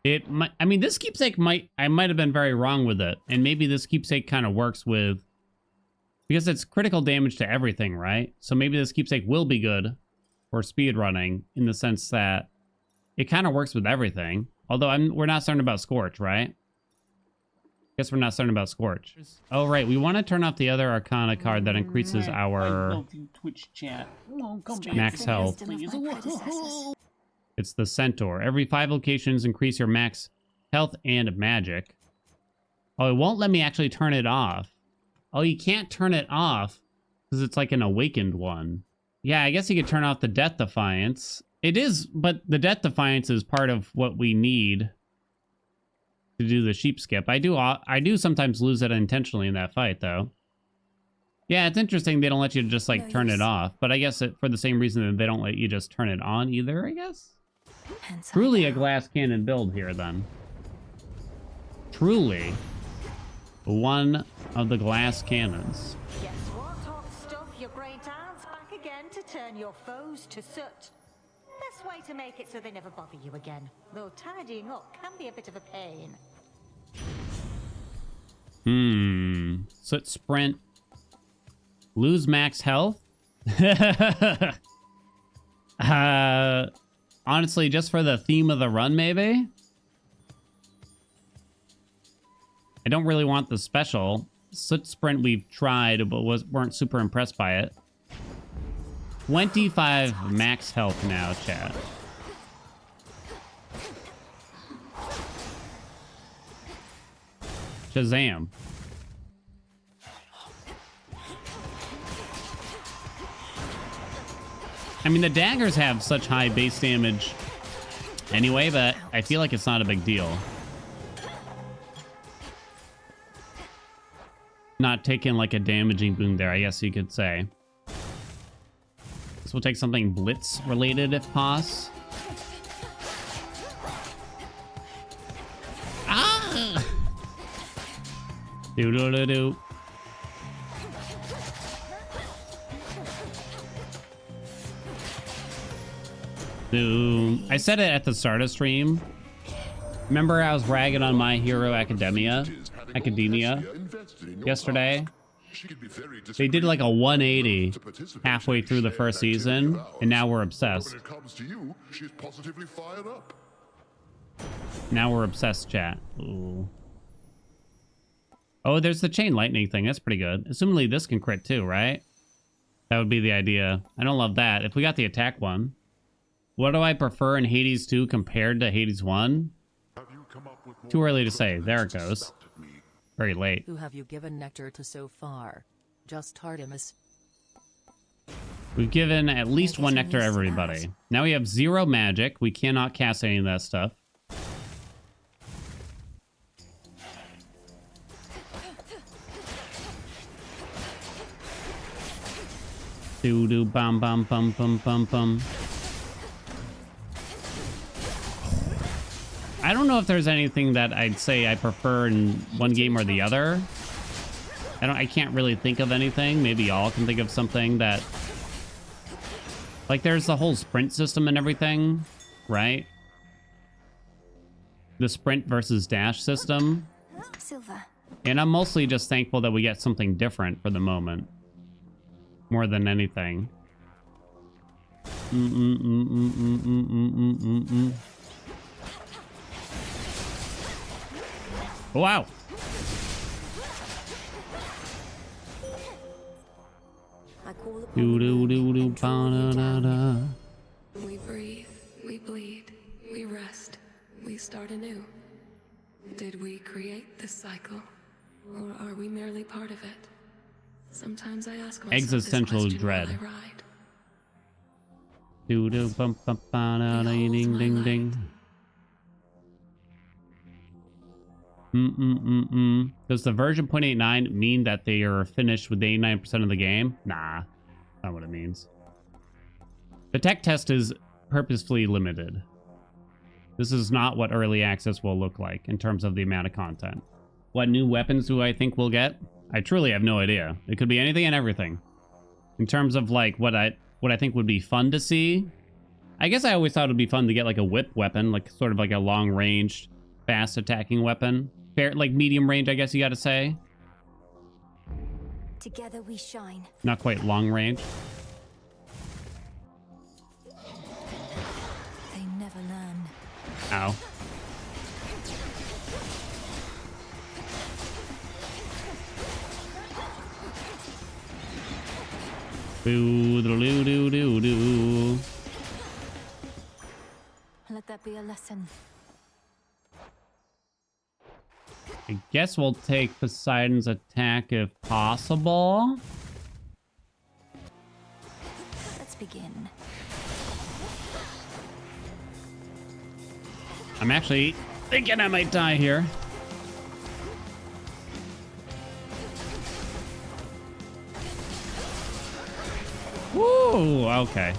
It might, I mean, this keepsake I might have been very wrong with it. And maybe this keepsake kind of works with, because it's critical damage to everything, right? So maybe this keepsake will be good for speed running in the sense that it kind of works with everything. Although we're not certain about Scorch, right? Guess we're not certain about Scorch. Oh, right. We want to turn off the other Arcana card that increases our Twitch chat. max health. It's the Centaur. Every 5 locations increase your max health and magic. Oh, it won't let me actually turn it off. Oh, you can't turn it off because it's like an awakened one. Yeah, I guess you could turn off the Death Defiance. It is, but the Death Defiance is part of what we need to do the sheep skip. I do sometimes lose it intentionally in that fight, though. Yeah, it's interesting they don't let you just, like, turn it off. But I guess for the same reason that they don't let you just turn it on either, I guess? Truly a glass cannon build here, then. Truly one of the glass cannons. Guess what, hot stuff? Your great aunt's back again to turn your foes to soot. Best way to make it so they never bother you again. Though tidying up can be a bit of a pain. Soot sprint. Lose max health? Honestly, just for the theme of the run, maybe? I don't really want the special. Soot sprint we've tried, but weren't super impressed by it. 25 max health now, chat. Shazam. I mean, the daggers have such high base damage anyway, but I feel like it's not a big deal. Not taking like a damaging boon there, I guess you could say. So we'll take something blitz related if pos. Ah! Do-do-do-do. I said it at the start of stream. Remember I was ragging on My Hero Academia yesterday? They did like a 180 halfway through the first season, and now we're obsessed. Now we're obsessed, chat. Ooh. Oh, there's the chain lightning thing. That's pretty good. Assumingly this can crit too, right? That would be the idea. I don't love that. If we got the attack one. What do I prefer in Hades 2 compared to Hades 1? Too early to say. There it goes. Very late. Who have you given nectar to so far? Just Artemis. We've given at least one nectar to everybody. Now we have 0 magic. We cannot cast any of that stuff. Do bum bum bum bum bum bum. I don't know if there's anything that I'd say I prefer in one game or the other. I can't really think of anything. Maybe y'all can think of something that... Like, there's the whole sprint system and everything, right? The sprint versus dash system. Silver. And I'm mostly just thankful that we get something different for the moment. More than anything. Wow. Do do do do ba da da da. We breathe, we bleed, we rest, we start anew. Did we create this cycle, or are we merely part of it? Sometimes I ask myself Existential this question dread. while I ride. Do do bum bum ba da da ding ding ding. Does the version 0.89 mean that they are finished with 89% of the game? Nah, not what it means. The tech test is purposefully limited. This is not what early access will look like in terms of the amount of content. What new weapons do I think we'll get? I truly have no idea. It could be anything and everything. In terms of like what I think would be fun to see, I guess I always thought it would be fun to get like a whip weapon, like sort of like a long-ranged fast attacking weapon. Fair, like medium range, I guess you gotta say. Together we shine. Not quite long range. They never learn. Ow. Doo doo doo doo doo doo. Let that be a lesson. I guess we'll take Poseidon's attack if possible. Let's begin. I'm actually thinking I might die here. Woo! Okay.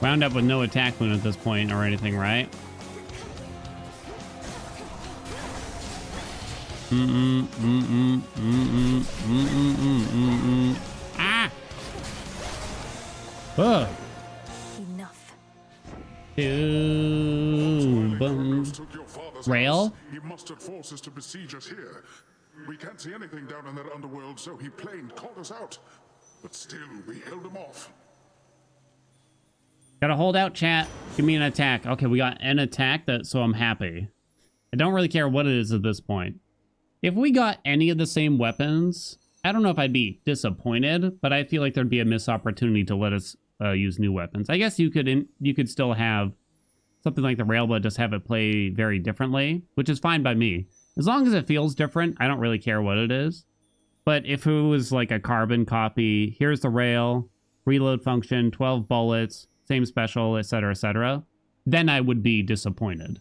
Wound up with no attack wound at this point or anything, right? Ah! Ugh. Enough. Boom. Rail? He mustered forces to besiege us here. We can't see anything down in that underworld, so he plain caught us out. But still, we held him off. Gotta hold out, chat. Give me an attack. Okay, we got an attack, so I'm happy. I don't really care what it is at this point. If we got any of the same weapons, I don't know if I'd be disappointed, but I feel like there'd be a missed opportunity to let us use new weapons. I guess you could still have something like the rail, but just have it play very differently, which is fine by me. As long as it feels different, I don't really care what it is. But if it was like a carbon copy, here's the rail, reload function, 12 bullets, same special, etc., then I would be disappointed.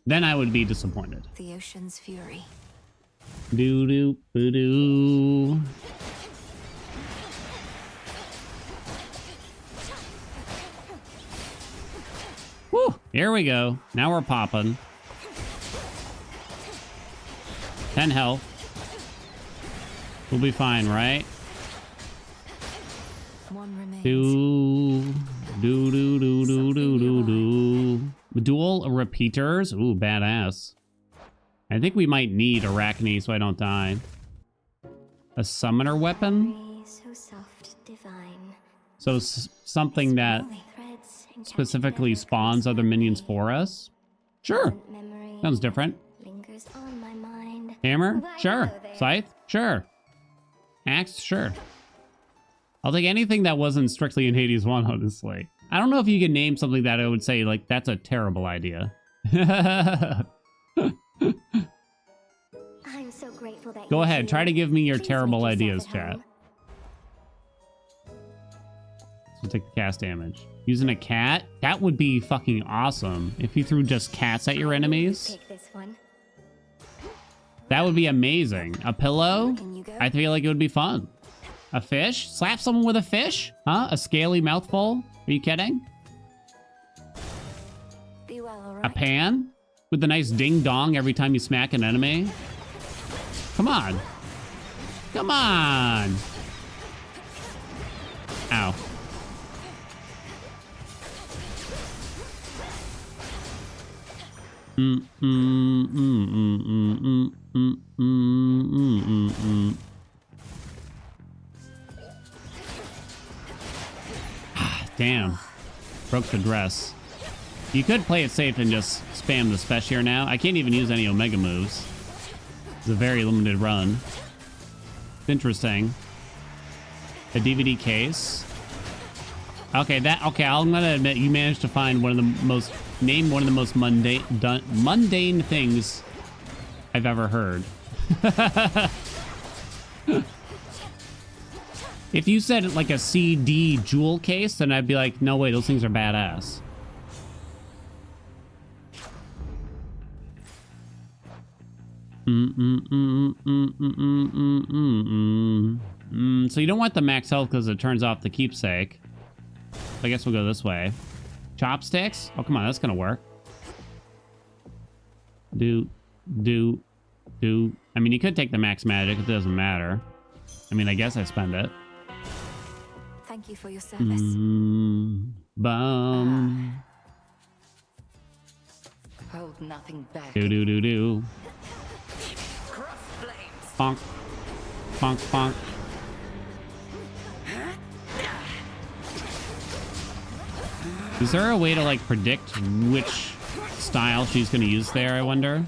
Then I would be disappointed. The ocean's fury. Doo doo boo doo. Woo! Here we go. Now we're popping. 10 health. We'll be fine, right? One remains. Do do do do do do do do. Dual repeaters. Ooh, badass. I think we might need Arachne so I don't die. A summoner weapon? So soft, divine. So something that specifically spawns other minions for us? Sure. Sounds different. Lingers on my mind. Hammer? Why, Sure. hello there. Scythe? Sure. Axe? Sure. I'll take anything that wasn't strictly in Hades 1, honestly. I don't know if you can name something that I would say, like, that's a terrible idea. I'm so grateful that Go you're ahead, try here. to give me your Please terrible make ideas, yourself at chat. home. So take the cast damage. Using a cat? That would be fucking awesome. If you threw just cats at your enemies, Pick this one. that would be amazing. A pillow? Can you go? I feel like it would be fun. A fish? Slap someone with a fish? Huh? A scaly mouthful? Are you kidding? Be well, all A right? pan? With a nice ding-dong every time you smack an enemy? Come on. Come on. Ow. Damn. Broke the dress. You could play it safe and just spam the special here now. I can't even use any Omega moves. It's a very limited run. It's interesting. A DVD case. Okay, I'm gonna admit you managed to find one of the most mundane things I've ever heard. If you said like a CD jewel case, then I'd be like, no way, those things are badass. So you don't want the max health because it turns off the keepsake. I guess we'll go this way. Chopsticks? Oh, come on, that's gonna work. I mean, you could take the max magic, it doesn't matter. I mean, I guess I spend it. Thank you for your service. Bum. Hold nothing back. Do do do do. Cross flames. Bonk. Bonk bonk. Is there a way to like predict which style she's gonna use there, I wonder?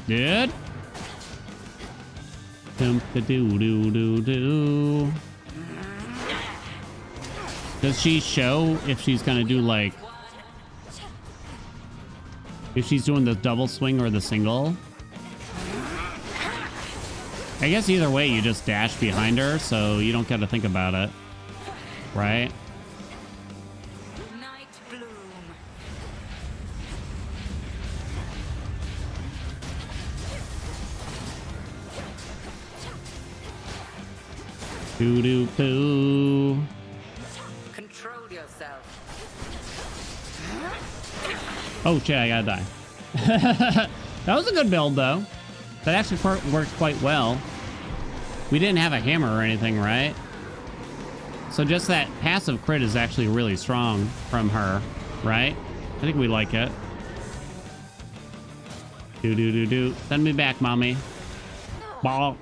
Dude? Dum da doo doo doo doo. Does she show if she's gonna do like if she's doing the double swing or the single? I guess either way you just dash behind her so you don't got to think about it. Right? Night bloom. Doo doo doo. Control yourself. Oh shit, I gotta die. That was a good build though. That actually worked quite well. We didn't have a hammer or anything, right? So just that passive crit is actually really strong from her, right? I think we like it. Do do do do. Send me back, mommy. Ball.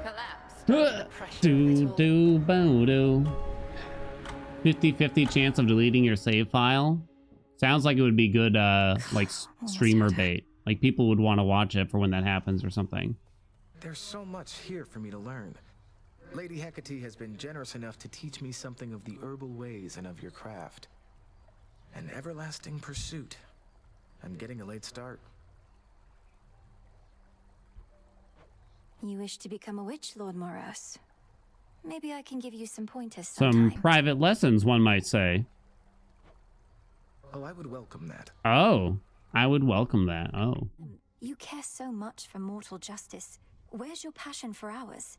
Collapse. Do do bo do. 50-50 chance of deleting your save file. Sounds like it would be good, like streamer bait. Like people would want to watch it for when that happens or something. There's so much here for me to learn. Lady Hecate has been generous enough to teach me something of the herbal ways and of your craft. An everlasting pursuit. I'm getting a late start. You wish to become a witch, Lord Moros? Maybe I can give you some pointers Some sometime. private lessons, one might say. Oh, I would welcome that. Oh, I would welcome that. Oh. You care so much for mortal justice. Where's your passion for ours?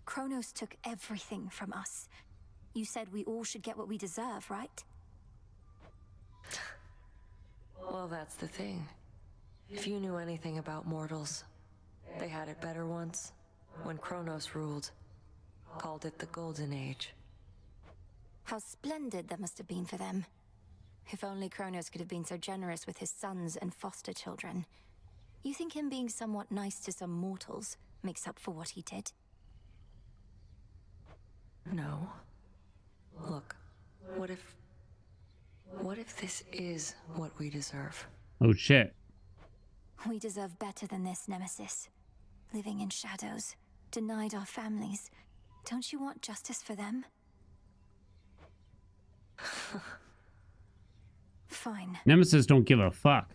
Kronos took everything from us. You said we all should get what we deserve, right? Well, that's the thing. If you knew anything about mortals, they had it better once, when Kronos ruled. Called it the Golden Age. How splendid that must have been for them. If only Kronos could have been so generous with his sons and foster children. You think him being somewhat nice to some mortals makes up for what he did? No. Look, what if this is what we deserve? Oh shit. We deserve better than this, Nemesis. Living in shadows, denied our families. Don't you want justice for them? Fine. Nemesis don't give a fuck.